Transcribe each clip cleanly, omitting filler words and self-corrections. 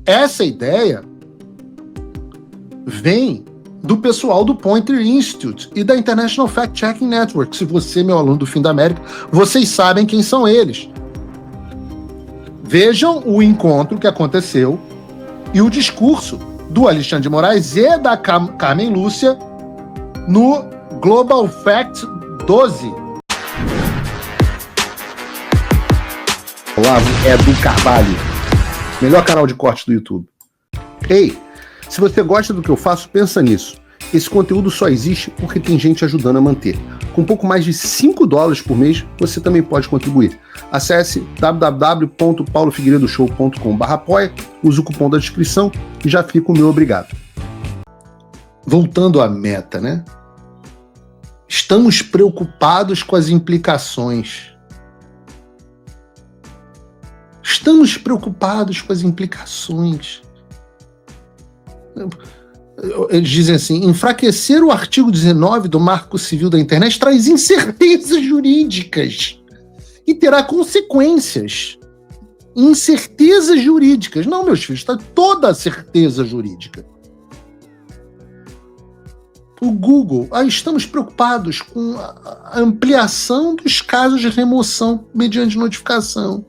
Essa ideia vem do pessoal do Poynter Institute e da International Fact-Checking Network. Se você é meu aluno do Fim da América, vocês sabem quem são eles. Vejam o encontro que aconteceu e o discurso do Alexandre de Moraes e da Carmen Lúcia no Global Fact 12. Olá, é do Carvalho, melhor canal de corte do YouTube. Ei, se você gosta do que eu faço, pensa nisso. Esse conteúdo só existe porque tem gente ajudando a manter. Com pouco mais de $5 por mês, você também pode contribuir. Acesse www.paulofigueiredoshow.com/apoia, use o cupom da descrição e já fica o meu obrigado. Voltando à meta, né? Estamos preocupados com as implicações. Estamos preocupados com as implicações. Eles dizem assim: enfraquecer o artigo 19 do Marco Civil da Internet traz incertezas jurídicas e terá consequências. Incertezas jurídicas. Não, meus filhos, está toda a certeza jurídica. O Google, estamos preocupados com a ampliação dos casos de remoção mediante notificação.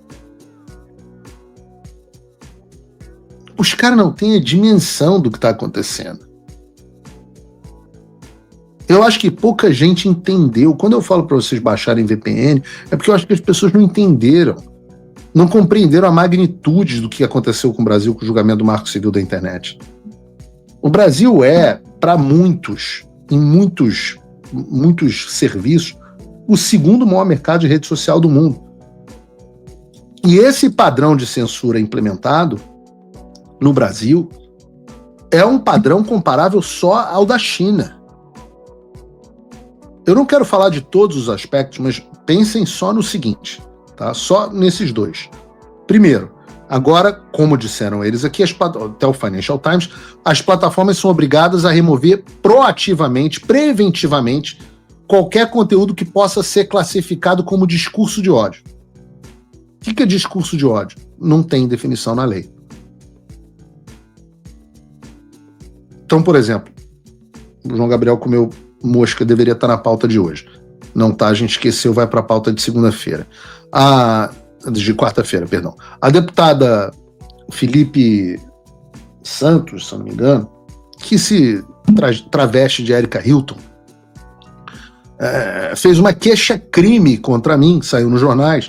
Os caras não têm a dimensão do que está acontecendo. Eu acho que pouca gente entendeu. Quando eu falo para vocês baixarem VPN, é porque eu acho que as pessoas não entenderam. Não compreenderam a magnitude do que aconteceu com o Brasil com o julgamento do Marco Civil da Internet. O Brasil é, para muitos, em muitos serviços, o segundo maior mercado de rede social do mundo. E esse padrão de censura implementado no Brasil é um padrão comparável só ao da China. Eu não quero falar de todos os aspectos, mas pensem só no seguinte, tá? Só nesses dois. Primeiro, agora, como disseram eles aqui, até o Financial Times, as plataformas são obrigadas a remover proativamente, preventivamente, qualquer conteúdo que possa ser classificado como discurso de ódio. O que é discurso de ódio? Não tem definição na lei. Então, por exemplo, o João Gabriel comeu mosca, deveria estar na pauta de hoje. Não tá, a gente esqueceu, vai para a pauta de segunda-feira. De quarta-feira, perdão. A deputada Felipe Santos, se eu não me engano, que se traveste de Erika Hilton, fez uma queixa-crime contra mim, saiu nos jornais,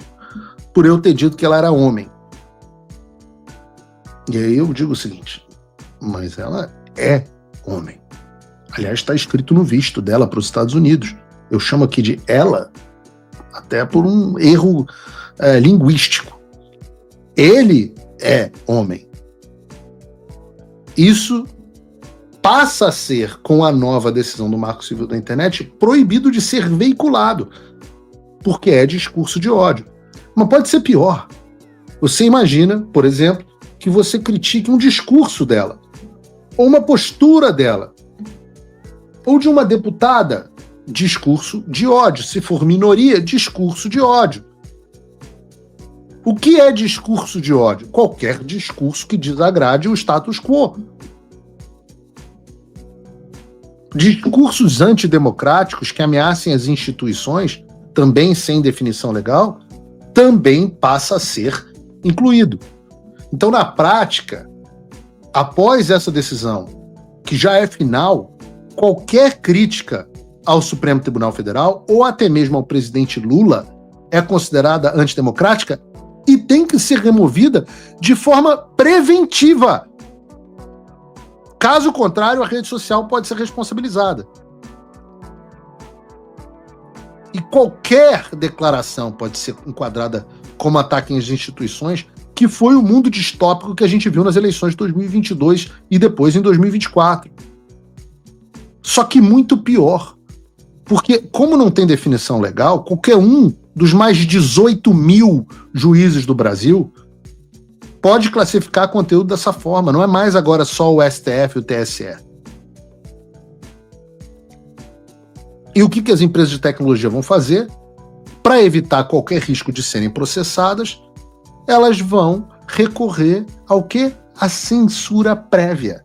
por eu ter dito que ela era homem. E aí eu digo o seguinte, mas ela é homem. Aliás, está escrito no visto dela para os Estados Unidos. Eu chamo aqui de ela, até por um erro linguístico. Ele é homem. Isso passa a ser, com a nova decisão do Marco Civil da Internet, proibido de ser veiculado, porque é discurso de ódio. Mas pode ser pior. Você imagina, por exemplo, que você critique um discurso dela, ou uma postura dela, ou de uma deputada, discurso de ódio. Se for minoria, discurso de ódio. O que é discurso de ódio? Qualquer discurso que desagrade o status quo. Discursos antidemocráticos que ameacem as instituições, também sem definição legal, também passa a ser incluído. Então, na prática, após essa decisão, que já é final, qualquer crítica ao Supremo Tribunal Federal, ou até mesmo ao presidente Lula, é considerada antidemocrática e tem que ser removida de forma preventiva. Caso contrário, a rede social pode ser responsabilizada. E qualquer declaração pode ser enquadrada como ataque às instituições, que foi o mundo distópico que a gente viu nas eleições de 2022 e depois em 2024. Só que muito pior, porque como não tem definição legal, qualquer um dos mais de 18 mil juízes do Brasil pode classificar conteúdo dessa forma. Não é mais agora só o STF e o TSE. E o que as empresas de tecnologia vão fazer? Para evitar qualquer risco de serem processadas, elas vão recorrer ao quê? a censura prévia.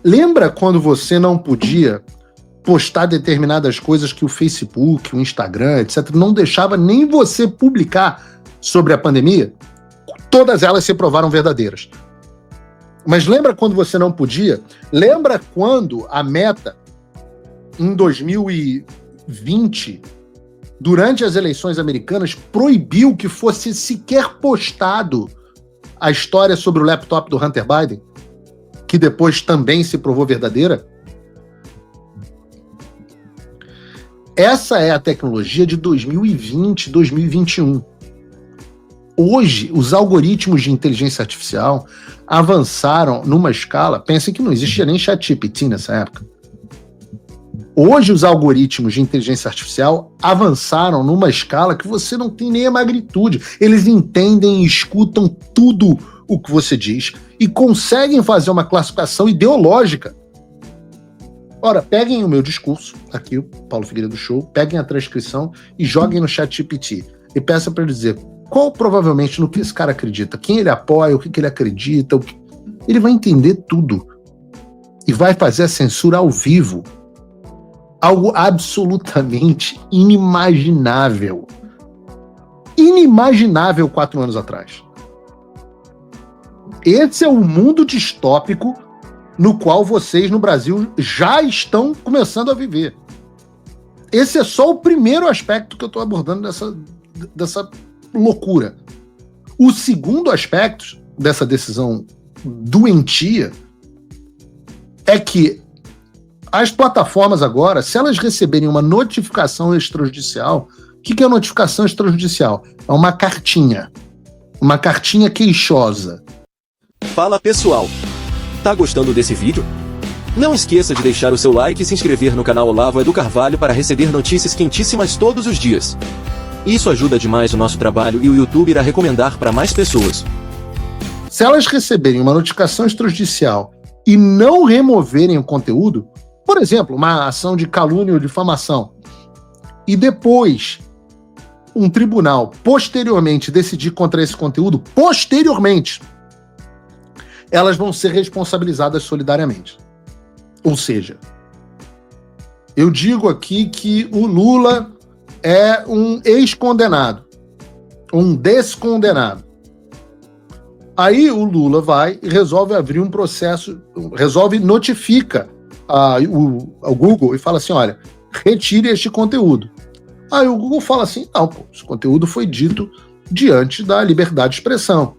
Lembra quando você não podia postar determinadas coisas que o Facebook, o Instagram, etc., não deixava nem você publicar sobre a pandemia? Todas elas se provaram verdadeiras. Mas lembra quando você não podia? Lembra quando a Meta, em 2020, durante as eleições americanas, proibiu que fosse sequer postado a história sobre o laptop do Hunter Biden, que depois também se provou verdadeira? Essa é a tecnologia de 2020, 2021. Hoje, os algoritmos de inteligência artificial avançaram numa escala, pensem que não existia nem ChatGPT nessa época. Hoje, os algoritmos de inteligência artificial avançaram numa escala que você não tem nem a magnitude. Eles entendem e escutam tudo o que você diz e conseguem fazer uma classificação ideológica. Ora, peguem o meu discurso, aqui o Paulo Figueiredo Show, peguem a transcrição e joguem no ChatGPT e peçam para ele dizer qual provavelmente no que esse cara acredita, quem ele apoia, o que ele acredita. Ele vai entender tudo e vai fazer a censura ao vivo. Algo absolutamente inimaginável. Inimaginável 4 anos atrás. Esse é o mundo distópico no qual vocês no Brasil já estão começando a viver. Esse é só o primeiro aspecto que eu estou abordando dessa loucura. O segundo aspecto dessa decisão doentia é que as plataformas agora, se elas receberem uma notificação extrajudicial, o que é notificação extrajudicial? É uma cartinha queixosa. Fala pessoal, tá gostando desse vídeo? Não esqueça de deixar o seu like e se inscrever no canal Olavo Edu Carvalho para receber notícias quentíssimas todos os dias. Isso ajuda demais o nosso trabalho e o YouTube irá recomendar para mais pessoas. Se elas receberem uma notificação extrajudicial e não removerem o conteúdo, por exemplo, uma ação de calúnia ou difamação, e depois um tribunal posteriormente decidir contra esse conteúdo, posteriormente, elas vão ser responsabilizadas solidariamente. Ou seja, eu digo aqui que o Lula é um ex-condenado, um descondenado. Aí o Lula vai e resolve abrir um processo, notifica ao Google e fala assim, olha, retire este conteúdo. Aí o Google fala assim, não, esse conteúdo foi dito diante da liberdade de expressão,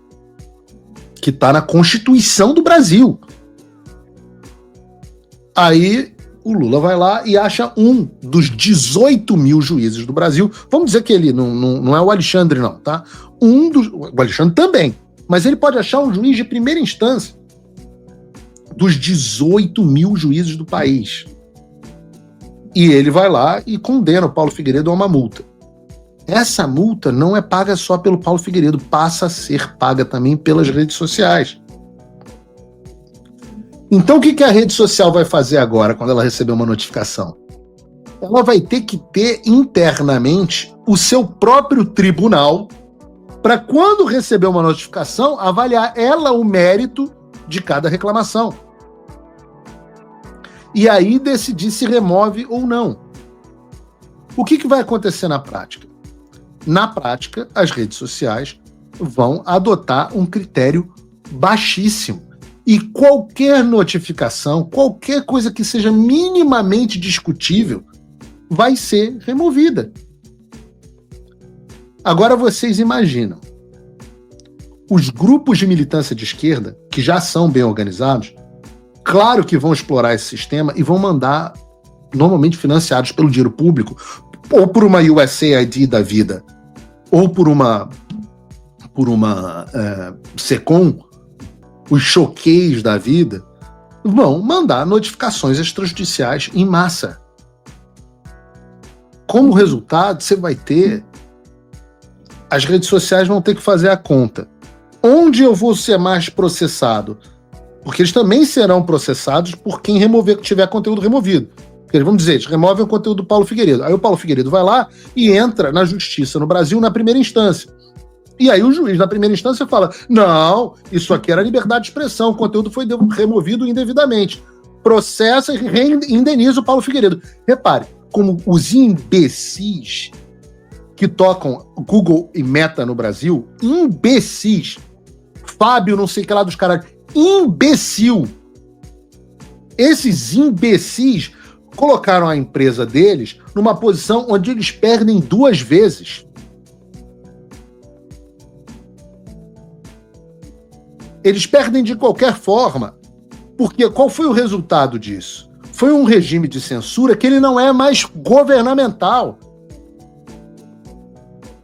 que está na Constituição do Brasil. Aí o Lula vai lá e acha um dos 18 mil juízes do Brasil, vamos dizer que ele não é o Alexandre não, tá? O Alexandre também, mas ele pode achar um juiz de primeira instância dos 18 mil juízes do país. E ele vai lá e condena o Paulo Figueiredo a uma multa. Essa multa não é paga só pelo Paulo Figueiredo, passa a ser paga também pelas redes sociais. Então o que a rede social vai fazer agora, quando ela receber uma notificação? Ela vai ter que ter internamente o seu próprio tribunal para, quando receber uma notificação, avaliar ela o mérito de cada reclamação. E aí decidir se remove ou não. O que vai acontecer na prática? Na prática, as redes sociais vão adotar um critério baixíssimo. E qualquer notificação, qualquer coisa que seja minimamente discutível, vai ser removida. Agora vocês imaginam, os grupos de militância de esquerda, que já são bem organizados, claro que vão explorar esse sistema e vão mandar, normalmente financiados pelo dinheiro público, ou por uma USAID da vida, ou por uma SECOM, os choqueios da vida, vão mandar notificações extrajudiciais em massa. Como resultado, você vai ter... As redes sociais vão ter que fazer a conta. Onde eu vou ser mais processado? Porque eles também serão processados por quem tiver conteúdo removido. Porque eles vão dizer, eles removem o conteúdo do Paulo Figueiredo. Aí o Paulo Figueiredo vai lá e entra na justiça no Brasil na primeira instância. E aí o juiz, na primeira instância, fala, não, isso aqui era liberdade de expressão, o conteúdo foi removido indevidamente. Processa e indeniza o Paulo Figueiredo. Repare, como os imbecis que tocam Google e Meta no Brasil, imbecis, Fábio não sei o que lá dos caras, imbecil. Esses imbecis colocaram a empresa deles numa posição onde eles perdem 2 vezes. Eles perdem de qualquer forma, porque qual foi o resultado disso? Foi um regime de censura que ele não é mais governamental.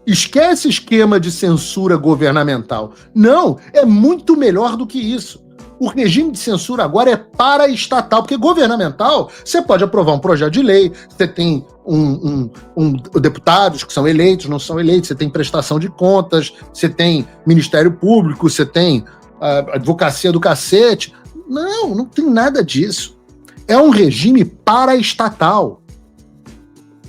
Esquece esquema de censura governamental. Não, é muito melhor do que isso. O regime de censura agora é paraestatal, porque governamental, você pode aprovar um projeto de lei, você tem deputados que são eleitos, não são eleitos, você tem prestação de contas, você tem Ministério Público, você tem advocacia do cacete. Não tem nada disso. É um regime paraestatal.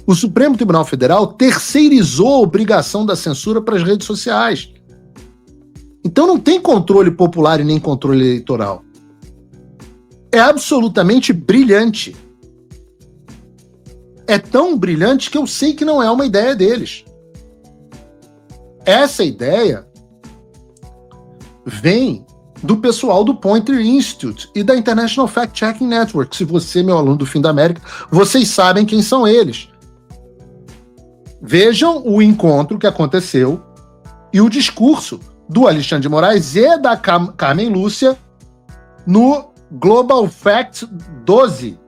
O Supremo Tribunal Federal terceirizou a obrigação da censura para as redes sociais. Então não tem controle popular e nem controle eleitoral. É absolutamente brilhante. É tão brilhante que eu sei que não é uma ideia deles. Essa ideia vem do pessoal do Poynter Institute e da International Fact Checking Network. Se você, meu aluno do Fim da América, vocês sabem quem são eles. Vejam o encontro que aconteceu e o discurso do Alexandre de Moraes e da Carmen Lúcia no Global Facts 12,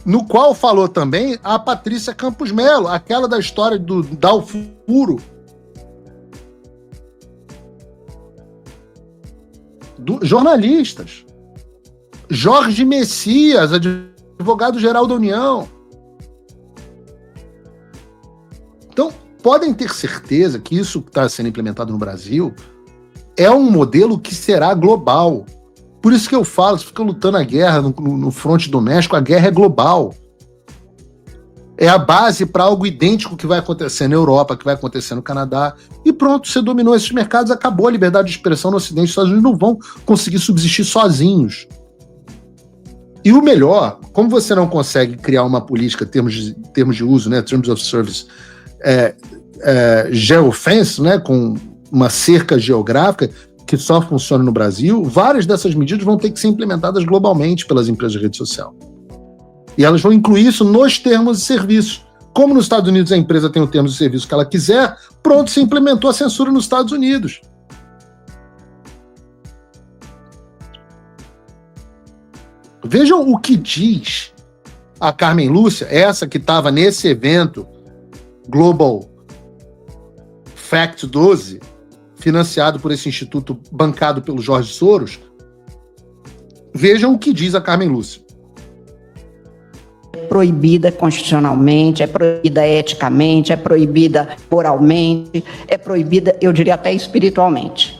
no qual falou também a Patrícia Campos Mello, aquela da história do Dalfuro, jornalistas, Jorge Messias, advogado-geral da União. Então, podem ter certeza que isso que está sendo implementado no Brasil é um modelo que será global. Por isso que eu falo, se fica lutando a guerra no fronte doméstico, a guerra é global. É a base para algo idêntico que vai acontecer na Europa, que vai acontecer no Canadá. E pronto, você dominou esses mercados, acabou a liberdade de expressão no Ocidente. Os Estados Unidos não vão conseguir subsistir sozinhos. E o melhor, como você não consegue criar uma política, termos de uso, né, terms of service, geofence, né, com uma cerca geográfica que só funciona no Brasil, várias dessas medidas vão ter que ser implementadas globalmente pelas empresas de rede social. E elas vão incluir isso nos termos de serviço. Como nos Estados Unidos a empresa tem o termo de serviço que ela quiser, pronto, se implementou a censura nos Estados Unidos. Vejam o que diz a Carmen Lúcia, essa que estava nesse evento Global Fact 12, financiado por esse instituto bancado pelo Jorge Soros. Vejam o que diz a Carmen Lúcia. É proibida constitucionalmente, é proibida eticamente, é proibida moralmente, é proibida, eu diria até espiritualmente.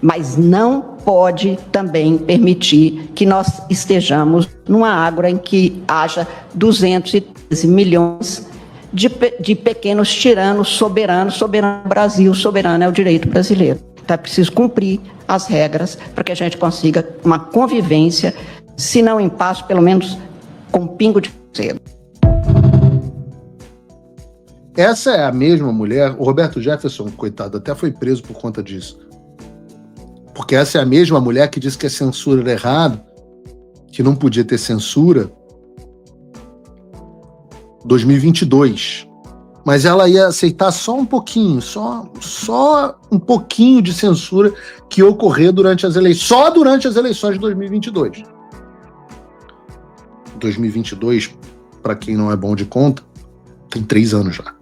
Mas não pode também permitir que nós estejamos numa ágora em que haja 213 milhões de pequenos tiranos soberanos. Soberano Brasil, soberano é o direito brasileiro. Então é preciso cumprir as regras para que a gente consiga uma convivência, se não em paz, pelo menos com um pingo de cedo. Essa é a mesma mulher, o Roberto Jefferson, coitado, até foi preso por conta disso. Porque essa é a mesma mulher que disse que a censura era errada, que não podia ter censura, 2022. Mas ela ia aceitar só um pouquinho, só um pouquinho de censura que ia ocorrer durante as eleições, só durante as eleições de 2022. 2022, para quem não é bom de conta, tem 3 anos já.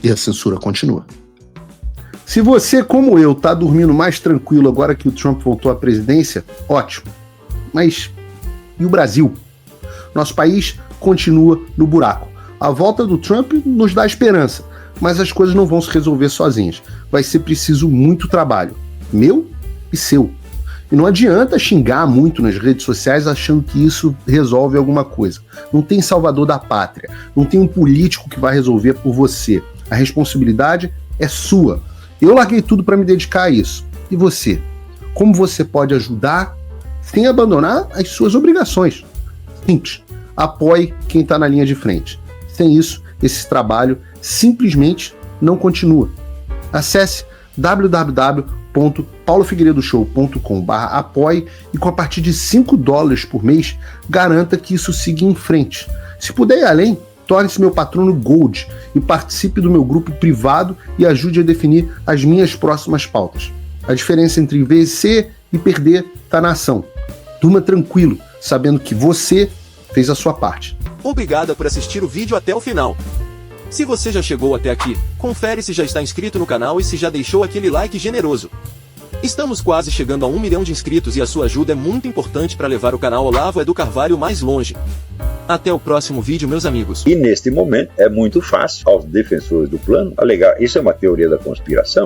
E a censura continua. Se você, como eu, tá dormindo mais tranquilo agora que o Trump voltou à presidência, ótimo. Mas e o Brasil? Nosso país continua no buraco. A volta do Trump nos dá esperança, mas as coisas não vão se resolver sozinhas. Vai ser preciso muito trabalho, meu e seu. E não adianta xingar muito nas redes sociais achando que isso resolve alguma coisa. Não tem salvador da pátria. Não tem um político que vai resolver por você. A responsabilidade é sua. Eu larguei tudo para me dedicar a isso. E você? Como você pode ajudar sem abandonar as suas obrigações? Simples. Apoie quem está na linha de frente. Sem isso, esse trabalho simplesmente não continua. Acesse www.paulofigueiredoshow.com/apoie e com a partir de $5 por mês, garanta que isso siga em frente. Se puder ir além, torne-se meu patrono Gold e participe do meu grupo privado e ajude a definir as minhas próximas pautas. A diferença entre vencer e perder está na ação. Durma tranquilo, sabendo que você fez a sua parte. Obrigada por assistir o vídeo até o final. Se você já chegou até aqui, confere se já está inscrito no canal e se já deixou aquele like generoso. Estamos quase chegando a 1 milhão de inscritos e a sua ajuda é muito importante para levar o canal Olavo do Carvalho mais longe. Até o próximo vídeo, meus amigos. E neste momento é muito fácil aos defensores do plano alegar isso é uma teoria da conspiração.